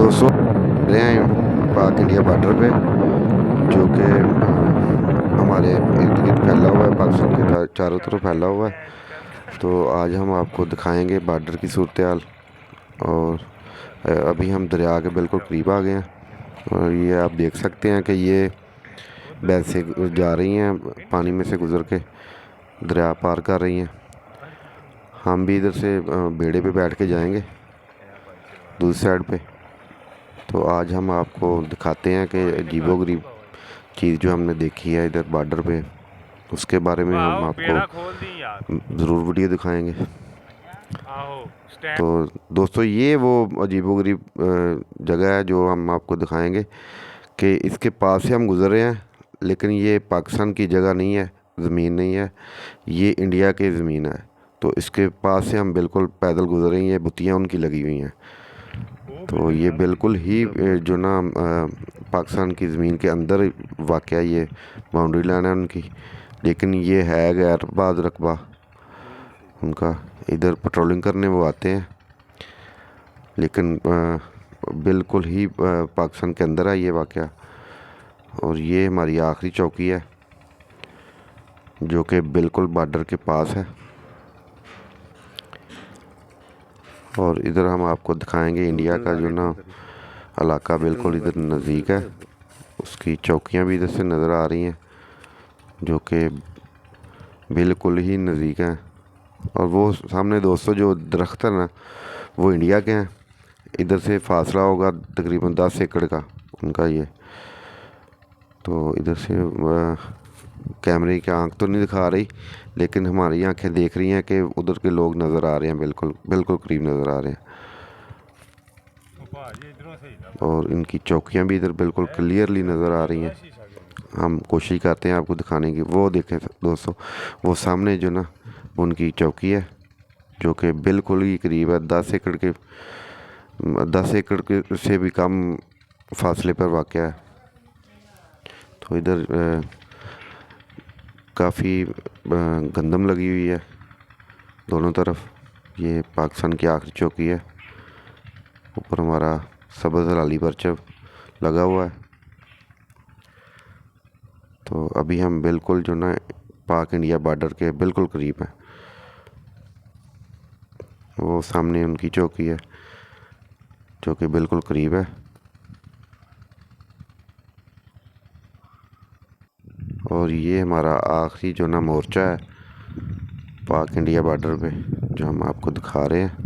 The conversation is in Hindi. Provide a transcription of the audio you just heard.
दोस्तों रहे हैं पाक इंडिया बॉर्डर पे, जो कि हमारे इर्द गिर्द फैला हुआ है, पाकिस्तान के चारों तरफ फैला हुआ है। तो आज हम आपको दिखाएंगे बॉर्डर की सूरत हाल। और अभी हम दरिया के बिल्कुल करीब आ गए हैं और ये आप देख सकते हैं कि ये भैंसें जा रही हैं, पानी में से गुज़र के दरिया पार कर रही हैं। हम भी इधर से बेड़े पे बैठ के जाएंगे दूसरी साइड पे। तो आज हम आपको दिखाते हैं कि अजीबोगरीब चीज़ जो हमने देखी है इधर बॉर्डर पे, उसके बारे में हम आपको ज़रूर वीडियो दिखाएंगे। तो दोस्तों ये वो अजीबोगरीब जगह है जो हम आपको दिखाएंगे कि इसके पास से हम गुज़र रहे हैं, लेकिन ये पाकिस्तान की जगह नहीं है, ज़मीन नहीं है, ये इंडिया की ज़मीन है। तो इसके पास से हम बिल्कुल पैदल गुज़र रहे हैं, ये बुतियाँ उनकी लगी हुई हैं। तो ये बिल्कुल ही जो ना पाकिस्तान की ज़मीन के अंदर वाक़या ये बाउंड्री लाइन है उनकी, लेकिन ये है गैरबाद रकबा उनका। इधर पेट्रोलिंग करने वो आते हैं, लेकिन बिल्कुल ही पाकिस्तान के अंदर है ये वाक़या। और ये हमारी आखिरी चौकी है जो कि बिल्कुल बॉर्डर के पास है। और इधर हम आपको दिखाएंगे इंडिया का जो ना इलाका बिल्कुल इधर नज़दीक है, उसकी चौकियां भी इधर से नज़र आ रही हैं जो कि बिल्कुल ही नज़दीक हैं। और वो सामने दोस्तों जो दरख्त है ना, वो इंडिया के हैं। इधर से फासला होगा तकरीबन 10 एकड़ का उनका ये। तो इधर से कैमरे की आंख तो नहीं दिखा रही, लेकिन हमारी आंखें देख रही हैं कि उधर के लोग नज़र आ रहे हैं, बिल्कुल बिल्कुल करीब नज़र आ रहे हैं। और इनकी चौकियां भी इधर बिल्कुल क्लियरली नज़र आ रही हैं। हम कोशिश करते हैं आपको दिखाने की। वो देखें दोस्तों, वो सामने जो ना उनकी चौकी है जो कि बिल्कुल ही करीब है, 10 एकड़ के से भी कम फासले पर वाक़ है। तो इधर काफ़ी गंदम लगी हुई है दोनों तरफ। ये पाकिस्तान की आखिरी चौकी है। ऊपर हमारा सब्ज़ हलाली परचम लगा हुआ है। तो अभी हम बिल्कुल जो ना पाक इंडिया बॉर्डर के बिल्कुल करीब हैं। वो सामने उनकी चौकी है जो कि बिल्कुल करीब है। और ये हमारा आखिरी जो ना मोर्चा है पाक इंडिया बॉर्डर पे, जो हम आपको दिखा रहे हैं।